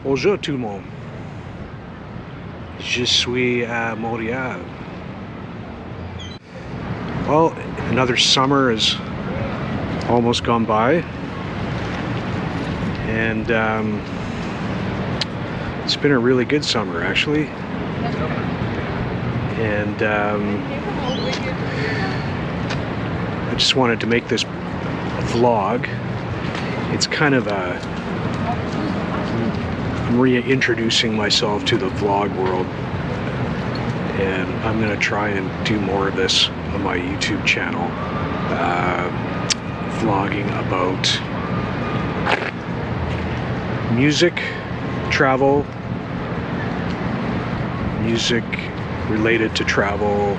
Bonjour tout le monde. Je suis à Montréal. Well, another summer has almost gone by, and it's been a really good summer actually. And I just wanted to make this vlog. It's kind of I'm reintroducing myself to the vlog world, and I'm going to try and do more of this on my YouTube channel, vlogging about music, travel, music related to travel,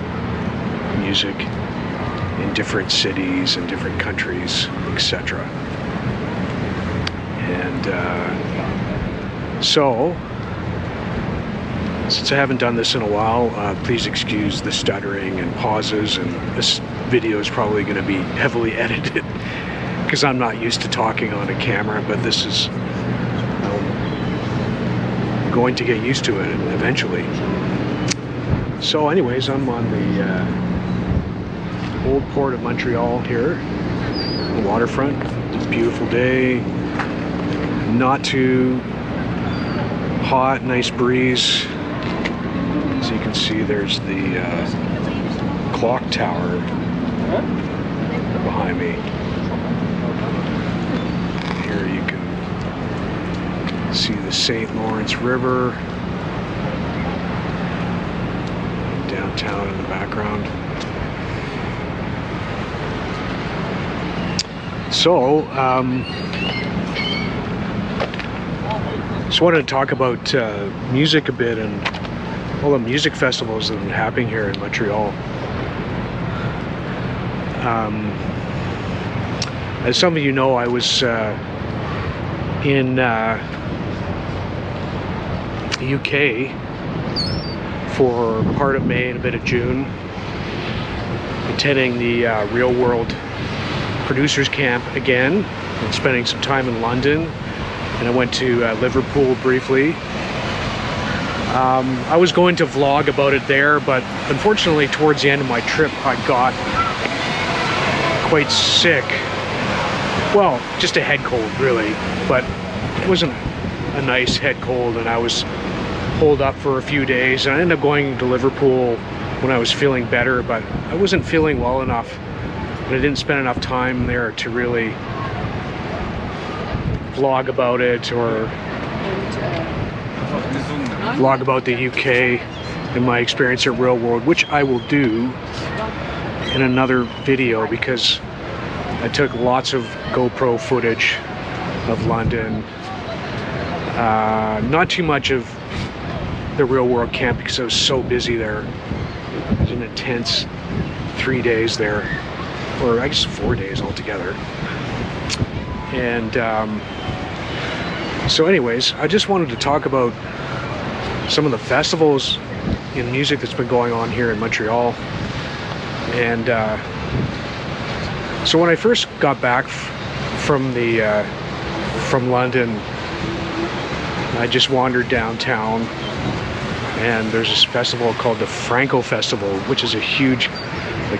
music in different cities and different countries, etc. And so, since I haven't done this in a while, please excuse the stuttering and pauses, and this video is probably going to be heavily edited because I'm not used to talking on a camera, but this is going to get used to it eventually. So anyways, I'm on the old port of Montreal here, the waterfront. It's a beautiful day, not too hot, nice breeze. As you can see, there's the clock tower behind me. Here you can see the St. Lawrence River, downtown in the background. So, just wanted to talk about music a bit and all the music festivals that have been happening here in Montreal. As some of you know, I was in the UK for part of May and a bit of June, attending the Real World Producers Camp again, and spending some time in London. And I went to Liverpool briefly. I was going to vlog about it there, but unfortunately towards the end of my trip I got quite sick. Well, just a head cold really, but it wasn't a nice head cold, and I was holed up for a few days. And I ended up going to Liverpool when I was feeling better, but I wasn't feeling well enough, and I didn't spend enough time there to really vlog about it or vlog about the UK and my experience at Real World, which I will do in another video because I took lots of GoPro footage of London. Not too much of the Real World camp because I was so busy there. It was an intense 3 days there, or I guess 4 days altogether. And so anyways, I just wanted to talk about some of the festivals in music that's been going on here in Montreal. And so when I first got back from London, I just wandered downtown, and there's this festival called the Franco Festival, which is a huge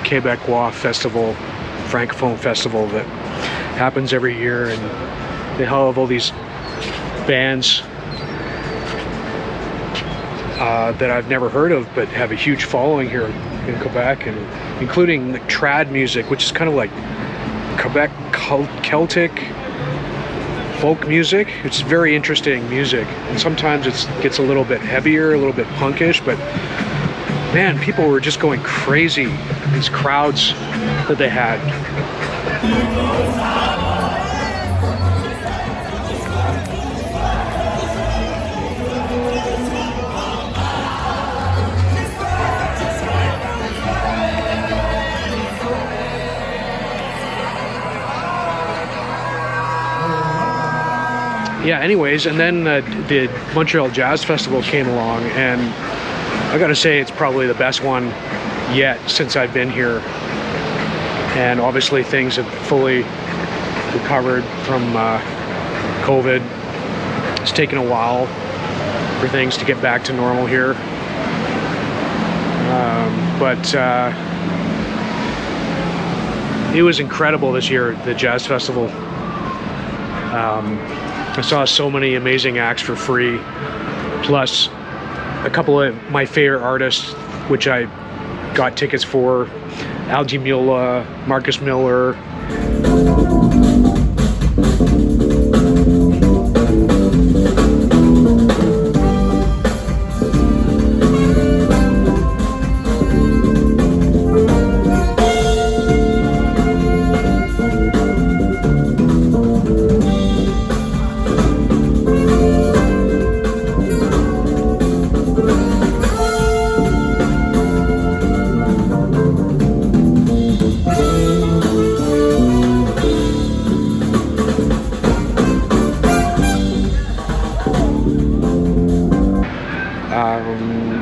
Quebecois festival, Francophone festival that happens every year, and they have all these bands that I've never heard of but have a huge following here in Quebec, and including the trad music, which is kind of like Quebec Celtic folk music. It's very interesting music, and sometimes it gets a little bit heavier, a little bit punkish, but man, people were just going crazy. These crowds that they had. Yeah, anyways, and then the Montreal Jazz Festival came along, and I gotta say it's probably the best one yet since I've been here. And obviously things have fully recovered from COVID, It's taken a while for things to get back to normal here. But it was incredible this year at the Jazz Festival. I saw so many amazing acts for free, plus a couple of my favorite artists, which I got tickets for: Archibald, Marcus Miller.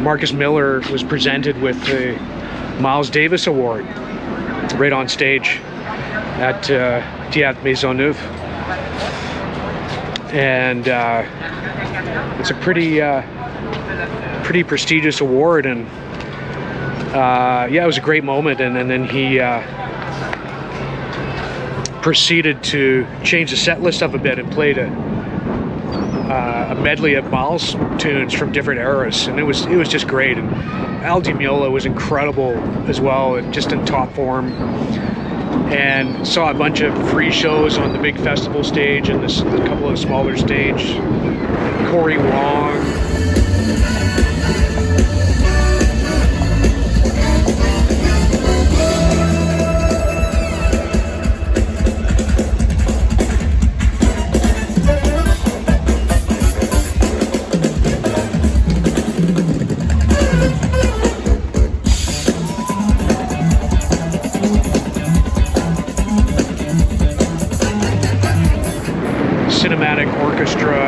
Marcus Miller was presented with the Miles Davis Award right on stage at Théâtre Maisonneuve, and it's a pretty prestigious award, and yeah, it was a great moment. And then he proceeded to change the set list up a bit and played a medley of Miles tunes from different eras, and it was just great. And Aldi Miola was incredible as well, and just in top form. And saw a bunch of free shows on the big festival stage and a couple of smaller stage. Corey Wong. Cinematic orchestra.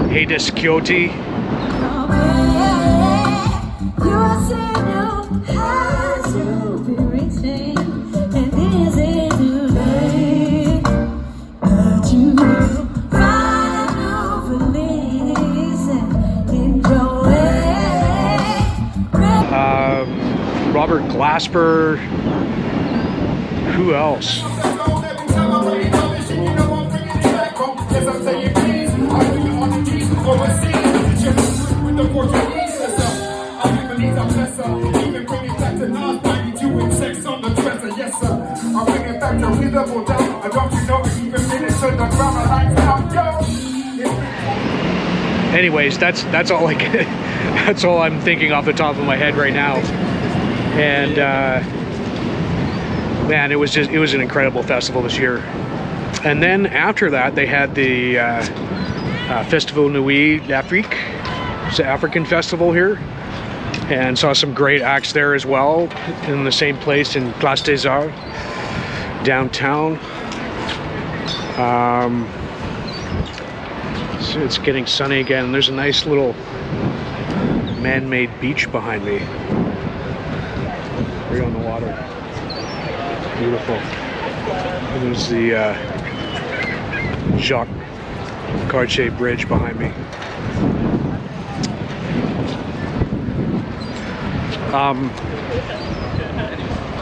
Hades Kyoto. Robert Glasper. Who else? Anyways, that's all that's all I'm thinking off the top of my head right now. And man, it was an incredible festival this year. And then after that, they had the Festival Nuit d'Afrique. It's an African festival here, and saw some great acts there as well, in the same place in Place des Arts downtown. So it's getting sunny again, and there's a nice little man-made beach behind me, right on the water. Beautiful. And there's the Jacques Cartier Bridge behind me.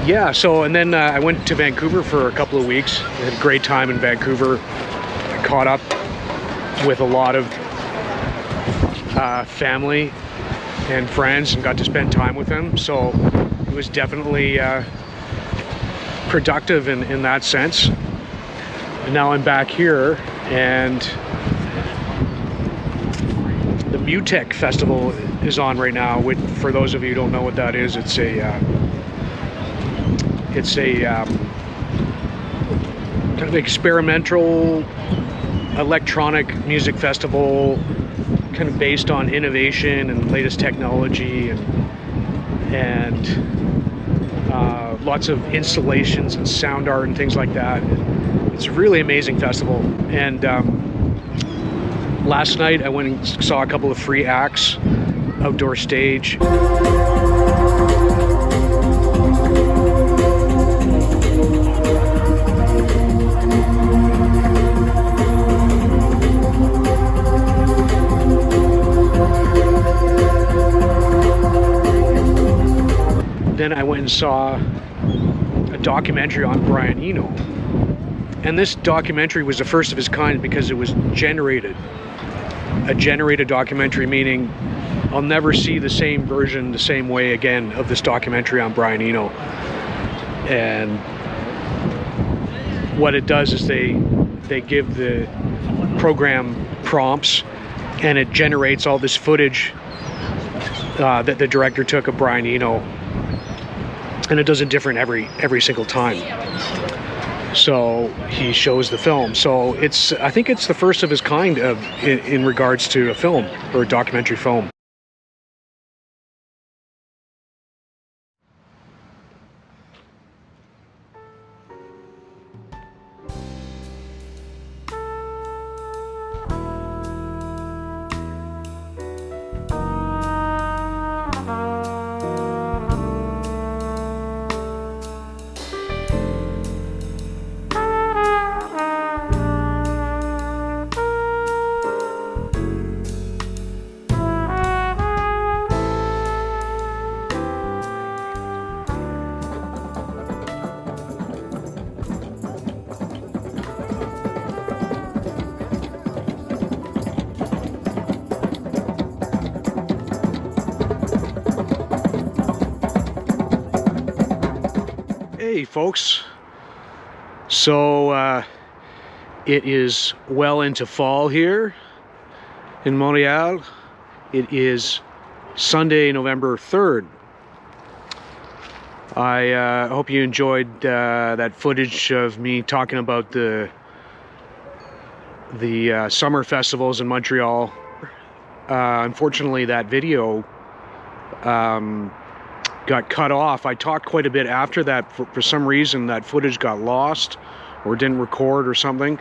Yeah, so, and then I went to Vancouver for a couple of weeks. I had a great time in Vancouver. I caught up with a lot of family and friends and got to spend time with them. So it was definitely productive in that sense. And now I'm back here, and the Mutech Festival is on right now. Which, for those of you who don't know what that is, it's a kind of experimental electronic music festival, kind of based on innovation and latest technology, and lots of installations and sound art and things like that. It's a really amazing festival. And last night I went and saw a couple of free acts, outdoor stage. Then I went and saw a documentary on Brian Eno. And this documentary was the first of its kind because it was generated. A generated documentary, meaning I'll never see the same version the same way again of this documentary on Brian Eno. And what it does is they give the program prompts, and it generates all this footage that the director took of Brian Eno, and it does it different every single time. So he shows the film. So I think it's the first of its kind in regards to a film or a documentary film. Hey folks, so it is well into fall here in Montreal. It is Sunday, November 3rd. I hope you enjoyed that footage of me talking about the summer festivals in Montreal. Unfortunately, that video got cut off. I talked quite a bit after that. For some reason that footage got lost or didn't record or something.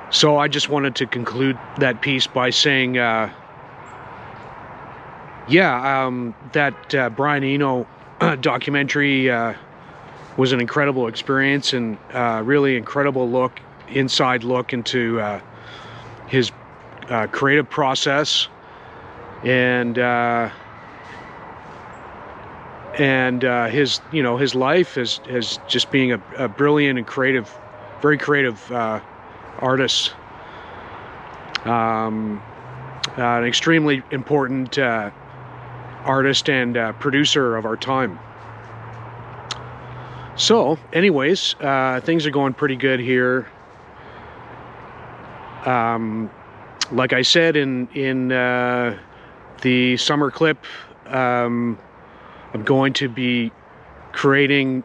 So I just wanted to conclude that piece by saying that Brian Eno documentary was an incredible experience, and really incredible inside look into his creative process, and his life as just being a brilliant and very creative artist, an extremely important artist and producer of our time. So anyways, things are going pretty good here. Like I said in the summer clip, I'm going to be creating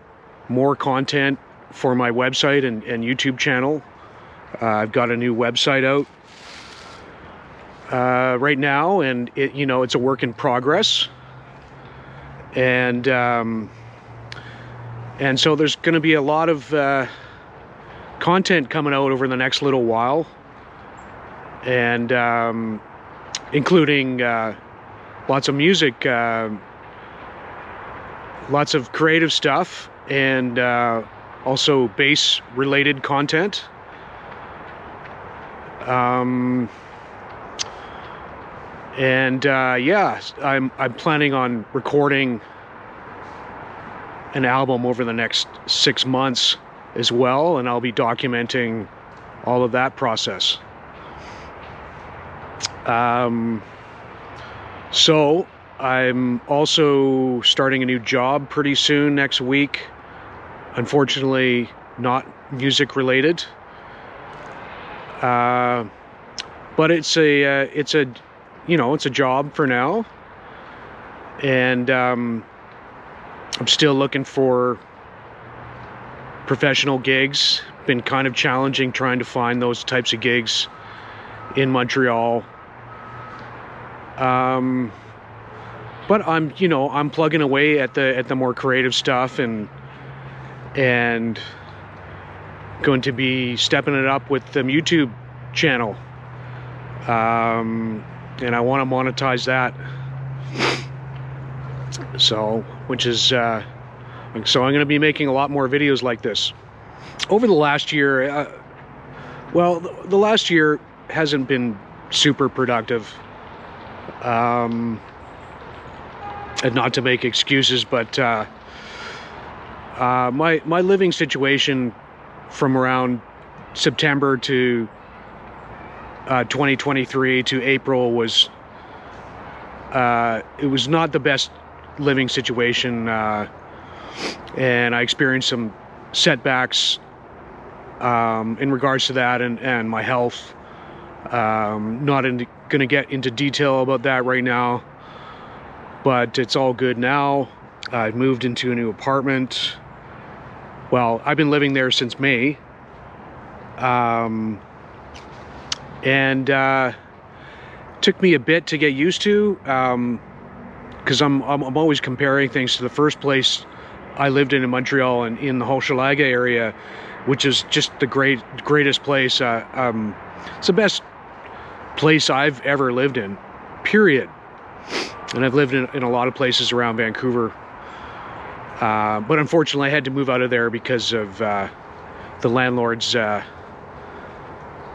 more content for my website and YouTube channel. I've got a new website out right now, and it's a work in progress. And so there's going to be a lot of content coming out over the next little while, and including lots of music, lots of creative stuff, and also bass related content. Yeah, I'm planning on recording an album over the next 6 months as well, and I'll be documenting all of that process. So I'm also starting a new job pretty soon next week. Unfortunately, not music related. But it's a job for now, and I'm still looking for professional gigs. Been kind of challenging trying to find those types of gigs in Montreal. but I'm, you know, I'm plugging away at the more creative stuff, and going to be stepping it up with the YouTube channel, and I want to monetize that. So, which is so I'm going to be making a lot more videos like this over the last year. Well, the last year hasn't been super productive, and not to make excuses, but my living situation from around September to 2023 to April was it was not the best living situation, and I experienced some setbacks in regards to that, and my health. Not going to get into detail about that right now, but it's all good now. I've moved into a new apartment. Well, I've been living there since May, and took me a bit to get used to, because I'm always comparing things to the first place I lived in Montreal, and in the Hochelaga area, which is just the greatest place. It's the best place I've ever lived in, period. And I've lived in a lot of places around Vancouver, but unfortunately I had to move out of there because of the landlords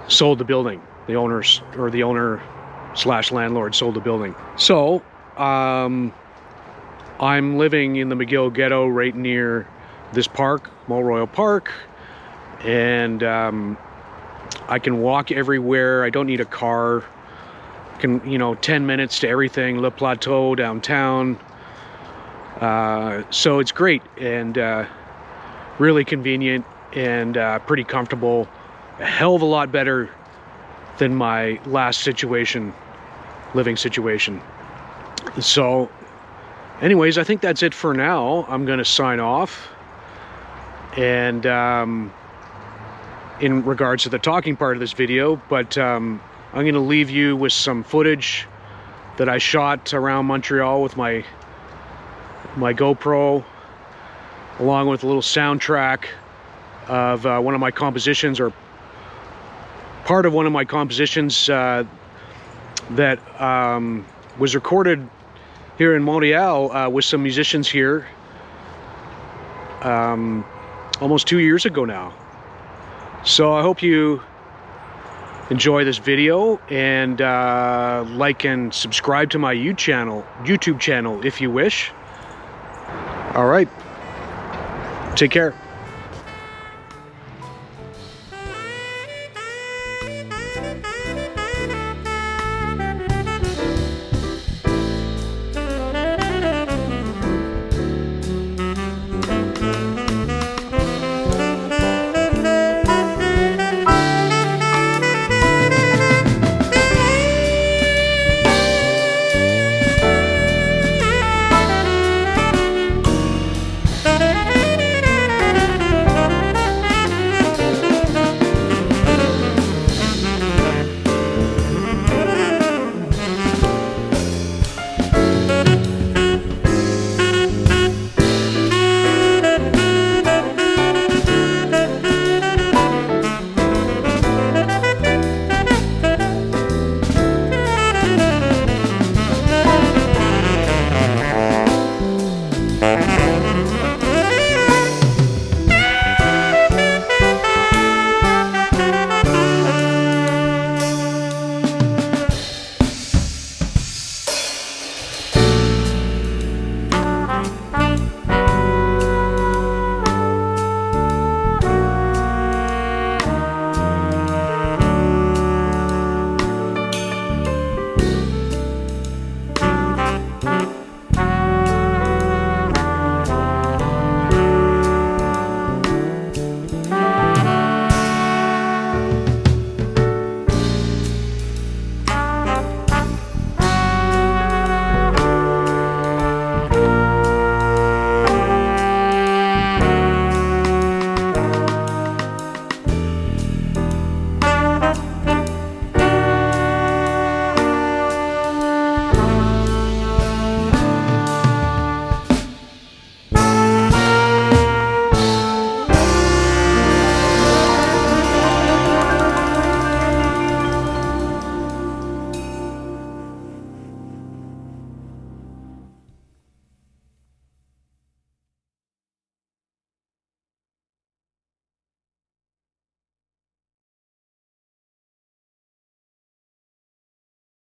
sold the building. The owners, or the owner / landlord, sold the building. So I'm living in the McGill ghetto, right near this park, Mont Royal Park, and I can walk everywhere. I don't need a car. Can, you know, 10 minutes to everything. Le Plateau, downtown. So it's great, and really convenient, and pretty comfortable. A hell of a lot better than my last living situation. So anyways, I think that's it for now. I'm going to sign off, and in regards to the talking part of this video, but I'm going to leave you with some footage that I shot around Montreal with my GoPro, along with a little soundtrack of one of my compositions, or part of one of my compositions, that was recorded here in Montreal with some musicians here almost 2 years ago now. So I hope you enjoy this video, and like and subscribe to my YouTube channel if you wish. All right, take care.